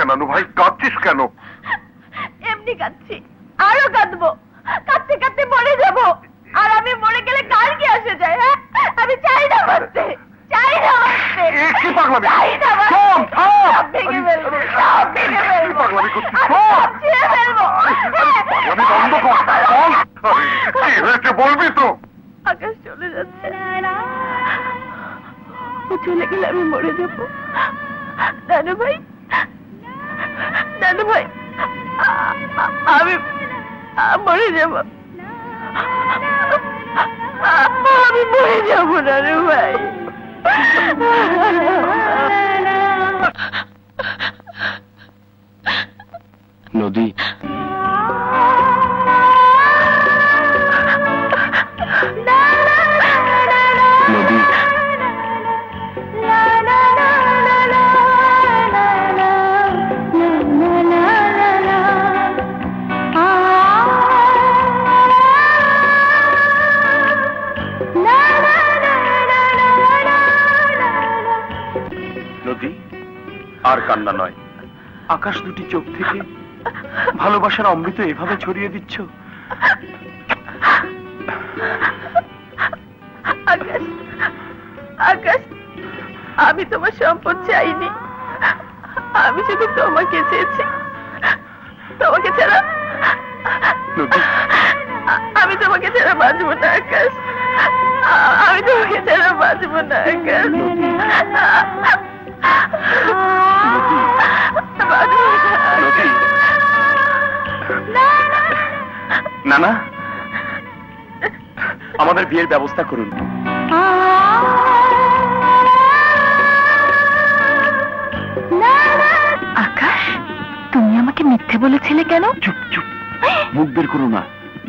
কেন নানু ভাই, কাঁদছিস কেন? এমনি কাঁদছি, আরো কাঁদবো। কাঁদতে কাঁদতে মরে যাব, আর আমি মরে গেলে কার কি আসে যায়? হ্যাঁ, আমি চাই না মরতে, চাই না মরতে, কি পাগলামি? চাই না মরতে। থাম, থাম। সব ভেঙে ফেলবো, সব ভেঙে ফেলবো, পাগলামি করছিস? আমি সব ছিঁড়ে ফেলবো। পাগলামি বন্ধ কর, বল। কি হয়েছে বলবি তো? আকাশ চলে যাচ্ছে, ও চলে গেলে আমি মরে যাব। নানু ভাই, নানু ভাই, আমি মরে যাব, আমি মরে যাব নানু ভাই। নদী, নদী, নদী, আর কান্না নয়। আকাশ দুটি চোখ থেকে ভালোবাসার অমৃত এভাবে ছড়িয়ে দিচ্ছ। আকাশ, আকাশ, আমি তোমার সম্পদ চাইনি, আমি শুধু তোমাকে চেয়েছি। তোমাকে ছাড়া নদী, আমি তোমাকে ছাড়া বাঁচবো না আকাশ, আমি তোমাকে ছাড়া বাঁচবো না আকাশ, বাঁচবো না। নদী, না না, আমাদের বিয়ের ব্যবস্থা করুন। আকাশ, তুমি আমাকে মিথ্যে বলেছিলে কেন? চুপ চুপ, মুখ বের করো না।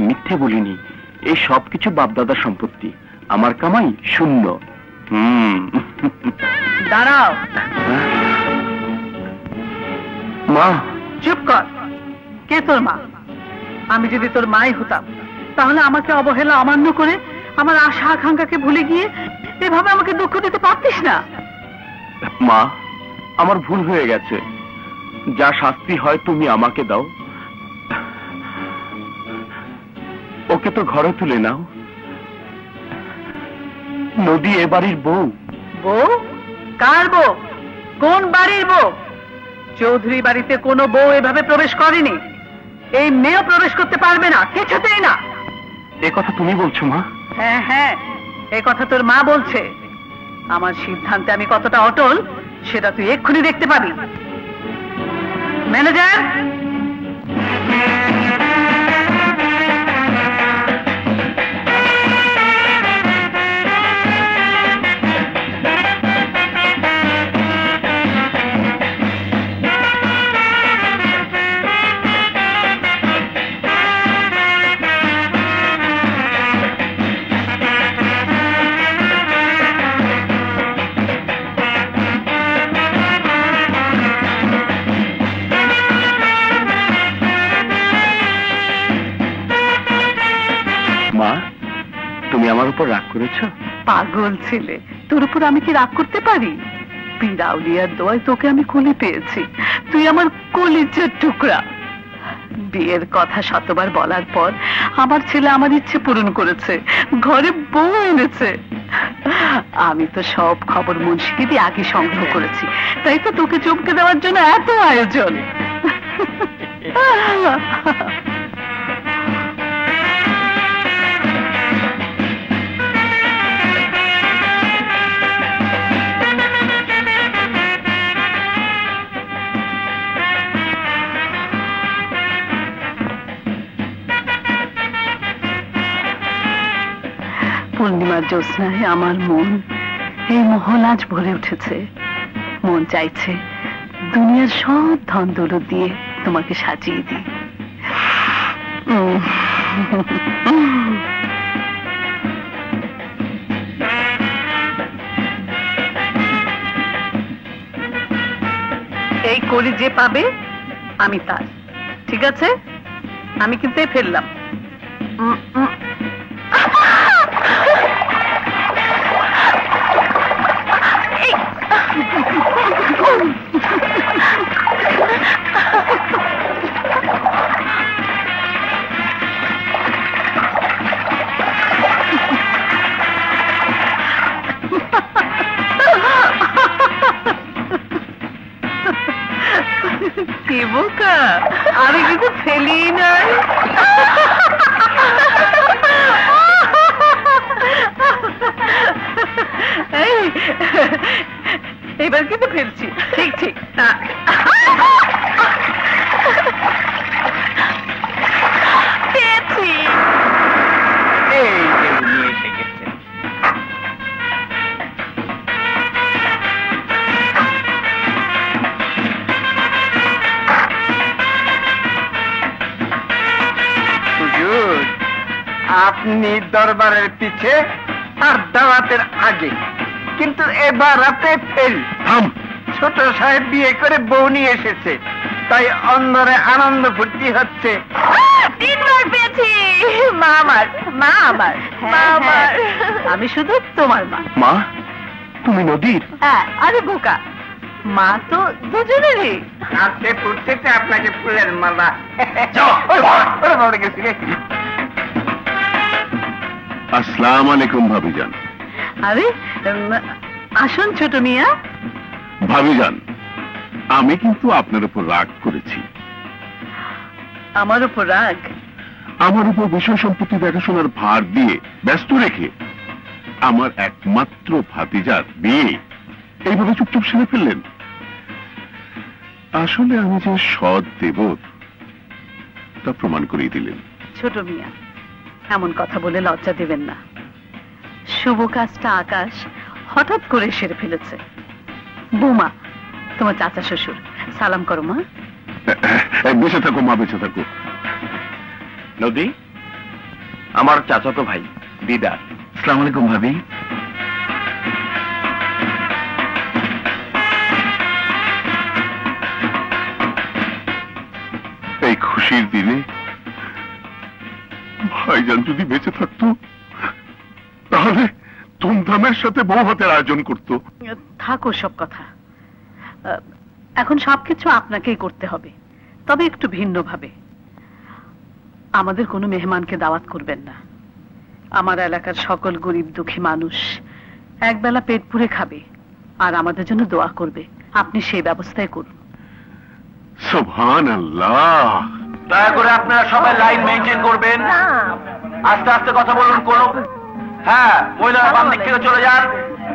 মিথ্যে বলিনি, এই সব কিছু বাপদাদার সম্পত্তি, আমার কামাই শূন্য। দাঁড়াও। মা, চুপ কর। কে তোর মা? আমি যদি তোর মাই হতাম, তাহলে আমাকে অবহেলা অমান্য করে আমার আশা আকাঙ্ক্ষাকে ভুলে গিয়ে এভাবে আমাকে দুঃখ দিতে পারতিস না। মা, আমার ভুল হয়ে গেছে, যা শাস্তি হয় তুমি আমাকে দাও। ওকে তো ঘরে তুলে নাও। নদী এ বাড়ির বউ। বউ? কার বউ? কোন বাড়ির বউ? চৌধুরী বাড়িতে কোনো বউ এভাবে প্রবেশ করেনি, এই মেয়েও প্রবেশ করতে পারবে না, কিছুতেই না। এ কথা তুমি বলছো মা? হ্যাঁ হ্যাঁ, এই কথা তোর মা বলছে। আমার সিদ্ধান্তে আমি কতটা অটল সেটা তুই এক্ষুনি দেখতে পাবি। ম্যানেজার, মা, তুমি আমার উপর রাগ করেছো? পাগল ছেলে, তোর উপর আমি কি রাগ করতে পারি? পীরাউলিয়ার দোয়ায় তোকে আমি কোলে পেয়েছি, তুই আমার কলিজার টুকরা। বিয়ের কথা শতবার বলার পর আমার ছেলে আমার ইচ্ছে পূরণ করেছে, ঘরে বউ এনেছে। আমি তো সব খবর মুন্সিকে দিয়ে আগে সংগ্রহ করেছি, তাই তো তোকে চমকে দেওয়ার জন্য এত আয়োজন। পূর্ণিমার জ্যোৎস্নায় আমার মন, এই মহল আজ ভরে উঠেছে। মন চাইছে দুনিয়ার সব ধন দৌলত দিয়ে তোমাকে সাজিয়ে দিই। এই কলি যে পাবে আমি তার, ঠিক আছে? আমি কিন্তু ফেললাম। ফেলি নাই। এই, এবার কিন্তু ফেলছি। ঠিক ঠিক। পেয়েছি। এই যে উনি এসে গেছেন। হুজুর, আপনি দরবারের পিছে আর দাওয়াতের আগে, কিন্তু এবার রাতে ফেল। থাম। ছোট সাহেব বিয়ে করে বউ নিয়ে এসেছে, তাই অন্দরে আনন্দ ফুর্তি হচ্ছে। 3 বার পেয়েছি। মা আমার, মা আমার, মা আমার। আমি শুধু তোমার মা। মা, তুমি নদীর? হ্যাঁ, আরে বোকা, মা তো দুজনেরই। আজকে ফুটতে আপনাকে ফুলের মালা। যাও। ওরে বাবা, গেছি রে। আসসালামু আলাইকুম ভাবিজান। আরে আসুন ছোট মিয়া। ভাবিজান, আমি কিন্তু আপনার উপর রাগ করেছি। আমার উপর রাগ? আমার উপর বিষয় সম্পত্তি দেখাশোনার ভার দিয়ে ব্যস্ত রেখে আমার একমাত্র ভাতিজার বিয়ে এইভাবে চুপচাপ সেরে ফেললেন। আসলে আমি যে সৎ দেবর তা প্রমাণ করিয়ে দিলেন। ছোট মিয়া, এমন কথা বলে লজ্জা দেবেন না। শুভ কাজটা আকাশ হঠাৎ করে সেরে ফেলেছে। বৌমা, তোমার চাচা শ্বশুর, সালাম করো মা। বেঁচে থাকো মা, বেঁচে থাকো। নদী, আমার চাচাতো ভাই দিদার। আসসালামু আলাইকুম ভাবি। এই খুশির দিনে ভাইজান যদি বেঁচে থাকতো তাহলে ধুমধামের সাথে বউ হাতের আয়োজন করতো। থাকো সব কথা। এখন সবকিছু আপনাকেই করতে হবে, তবে একটু ভিন্নভাবে। আমাদের কোনো মেহমানকে দাওয়াত করবেন না। আমার এলাকার সকল গরিব দুঃখী মানুষ একবেলা পেট পুরে খাবে আর আমাদের জন্য দোয়া করবে। আপনি সেই ব্যবস্থাই করুন। সুবহানাল্লাহ। দয়া করে আপনারা সবাই লাইন মেনটেন করবেন। আস্তে আস্তে কথা বলুন। কোন হ্যাঁ, মহিলারা বাম দিক থেকে চলে যান,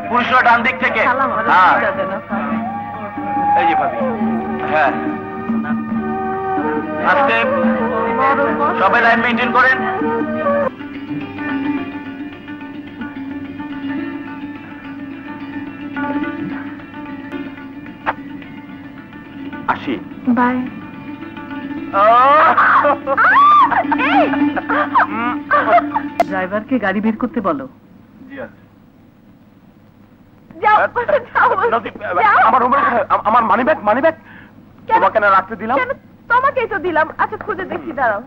পুরুষরা ডান দিক থেকে। হ্যাঁ, এই যে ভাবি। হ্যাঁ, আস্তে সবাই লাইন মেনটেন করেন। আসি। বাই। ড্রাইভারকে গাড়ি বের করতে বলো। আমার মানিব্যাগ তোমাকে না রাখতে দিলাম। তোমাকেই তো দিলাম। আচ্ছা, খুঁজে দেখি, দাঁড়াও।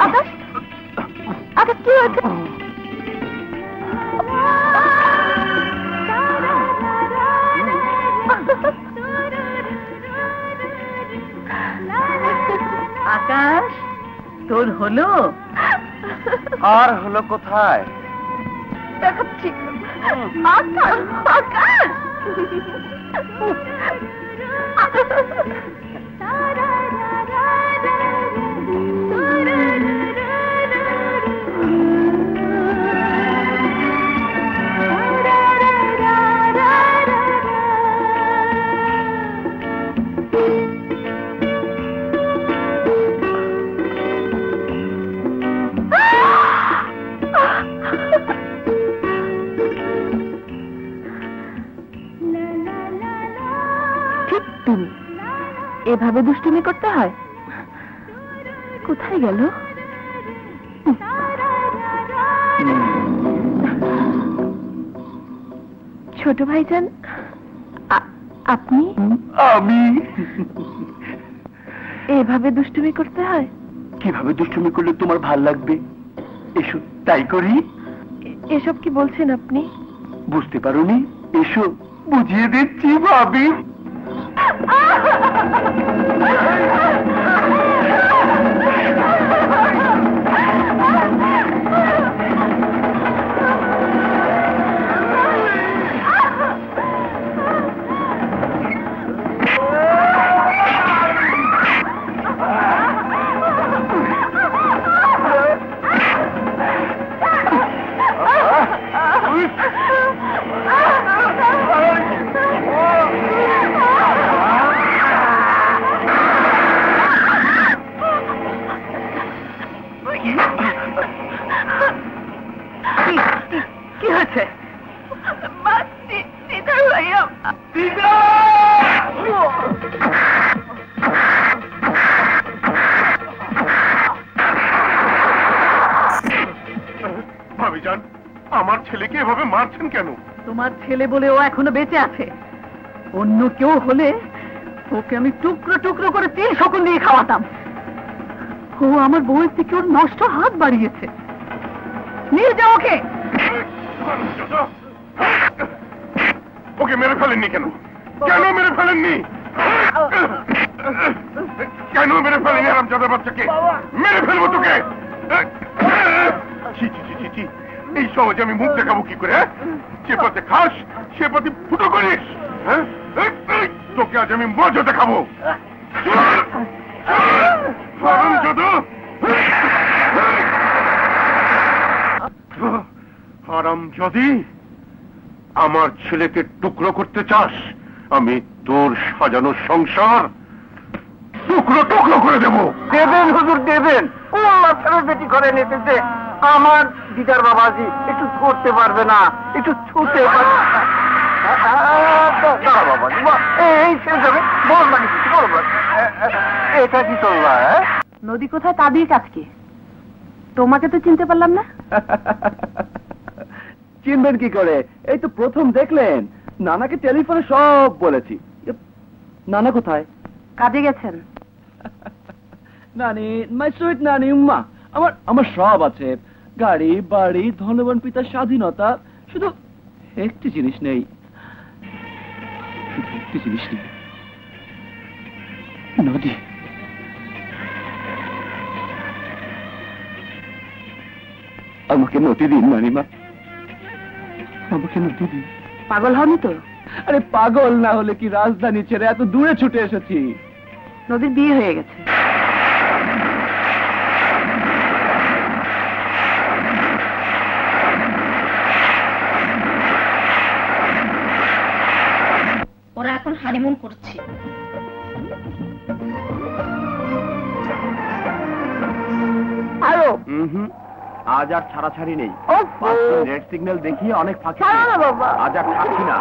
আকাশ, কি হয়েছে? আকাশ, তোর হলো? আর হলো কোথায়? দেখাচ্ছি। আকাশ, আকাশ। এভাবে দুষ্টুমি করতে হয়? কোথায় গেল? ছোট ভাইজান, আপনি? আমি। এভাবে দুষ্টুমি করতে হয়? কিভাবে দুষ্টুমি করলে তোমার ভাল লাগবে? এসো তাই করি। এসব কি বলছেন আপনি? বুঝতে পারোনি? এসো বুঝিয়ে দিচ্ছি ভাবি। কি হয়েছে? ভাবিজান, আমার ছেলেকে এভাবে মারছেন কেন? তোমার ছেলে বলে ও এখনো বেঁচে আছে। অন্য কেউ হলে ওকে আমি টুকরো টুকরো করে তেল সকল দিয়ে খাওয়াতাম। ও আমার বউয়ের থেকে ওর নষ্ট হাত বাড়িয়েছে। নিয়ে যাও ওকে। ওকে মেরে ফেলেননি কেন? কেন মেরে ফেলেননি? কেন মেরে ফেলেনি হারামজাদা বাচ্চাকে? মেরে ফেলবো তোকে। ছি ছি ছি ছি ছি, এই সহজে আমি মুখ দেখাবো কি করে? যে পথে খাস সে পথে ফুটো করিস। হ্যাঁ, তোকে আজ আমি মজা দেখাবো। হারামজাদি, আমার ছেলেকে টুকরো করতে চাস? আমি তোর সাজানো সংসার টুকরো টুকরো করে দেবো। দেবেন হুজুর দেবেন। ও মাথার বেটি করে নিতেছে। আমার দিদার বাবাজি একটু ধরতে পারবে না, একটু ছুতে পারবে না। বাবাজি এই শেষ যাবে। বল মানে কিছু বল। এটা কি চলবা? নদী কোথায় তা দিয়ে কাজ কি? তোমাকে তো চিনতে পারলাম না। চিনবেন কি করে? এই তো প্রথম দেখলেন। নানাকে টেলিফোনে সব বলেছি। নানা কোথায়? কাজে গেছেন। নানি, মাই সুইট নানি, উম্মা। আমার সব আছে, গাড়ি বাড়ি, ধনবান পিতার স্বাধীনতা। শুধু একটি জিনিস নেই, একটি জিনিস নেই, নদী। আমাকে নদী দিন নানিমা, আমাকে নদী দিন। পাগল হননি তো? আরে পাগল না হলে কি রাজধানী ছেড়ে এত দূরে ছুটে এসেছি। নদীর বিয়ে হয়ে গেছে। ওরা এখন হানিমুন করছে। আজ আর ছাড়াছাড়ি নেই। রেড সিগন্যাল দেখিয়ে অনেক ফাঁকি। আজ আর থাকি না।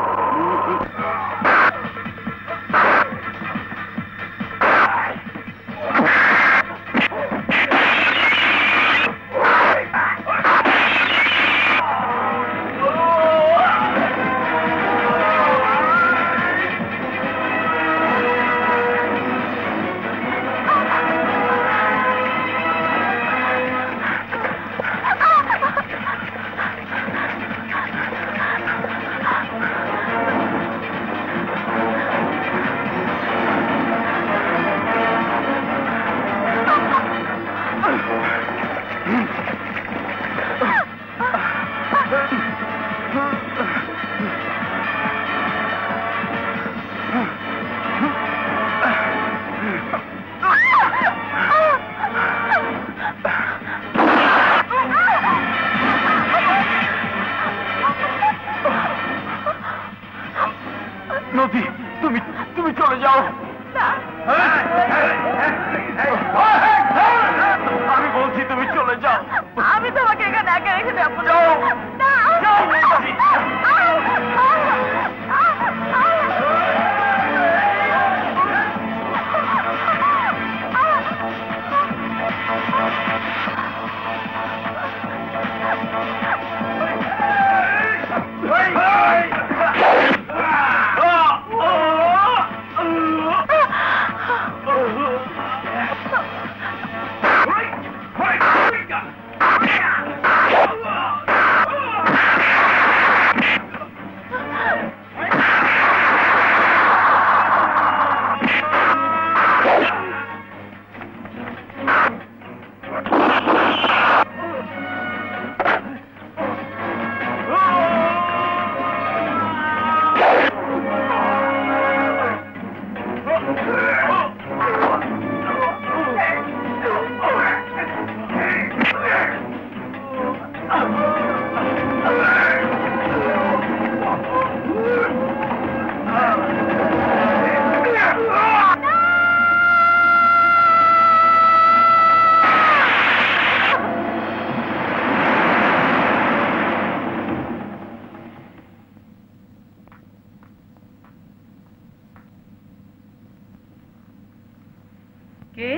কে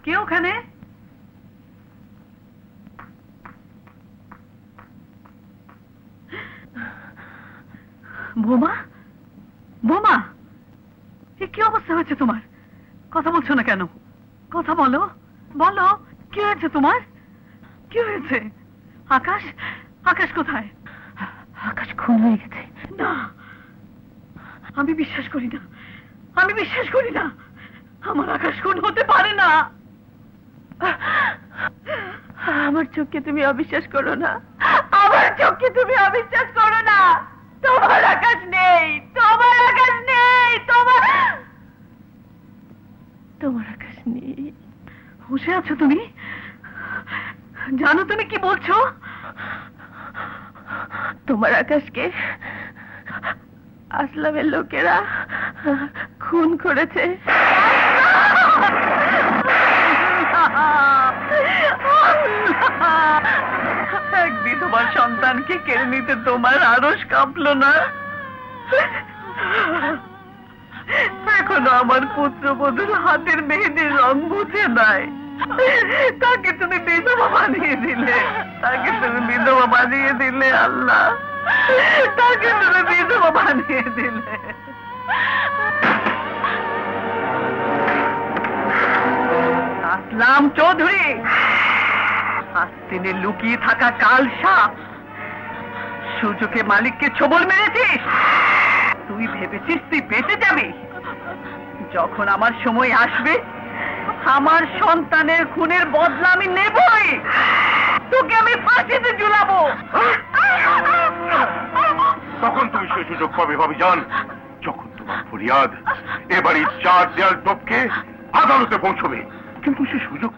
কে ওখানে? বোমা, বোমা, এ কি অবস্থা হয়েছে তোমার? কথা বলছো না কেন? কথা বলো, বলো, কি হয়েছে তোমার? কি হয়েছে? আকাশ, আকাশ কোথায়? আকাশ খুন হয়ে গেছে। না, আমি বিশ্বাস করি না, আমি বিশ্বাস করি না। আমার আকাশ খুন হতে পারে না। আমার চোখকে তুমি অবিশ্বাস করো না, আমার চোখকে তুমি অবিশ্বাস করো না। তোমার আকাশ নেই, তোমার আকাশ নেই, তোমার আকাশ নেই। হুঁশে আছো তুমি? জানো তুমি কি বলছো? তোমার আকাশকে আসলামের লোকেরা খুন করেছে। একদিন তোমার সন্তানকে কেড়ে নিতে তোমার আরশ কাঁপলো না? এখনো আমার পুত্রবধূর হাতের মেহেদির রং বুঝে নাই। তাকে তুমি বিধবা বানিয়ে দিলে, তাকে তুমি বিধবা বানিয়ে দিলে আল্লাহ, তাকে তুমি বিধবা বানিয়ে দিলে। আসলাম চৌধুরী, আস্তিনে লুকিয়ে থাকা কাল সাপ, সুযোগে মালিককে ছোবল মেরেছিস। তুই ভেবেছিস তুই বেঁচে যাবি? যখন আমার সময় আসবে, আমার সন্তানের খুনের বদলা আমি নেবই। তোকে আমি ফাঁসিতে ঝুলাবো। তখন তুমি সেই সুযোগ পাবে ভাবিজান, যখন তোমার ফরিয়াদ এবারই 4 দেয়াল টপকে আদালতে পৌঁছবে। কিন্তু সে সুযোগ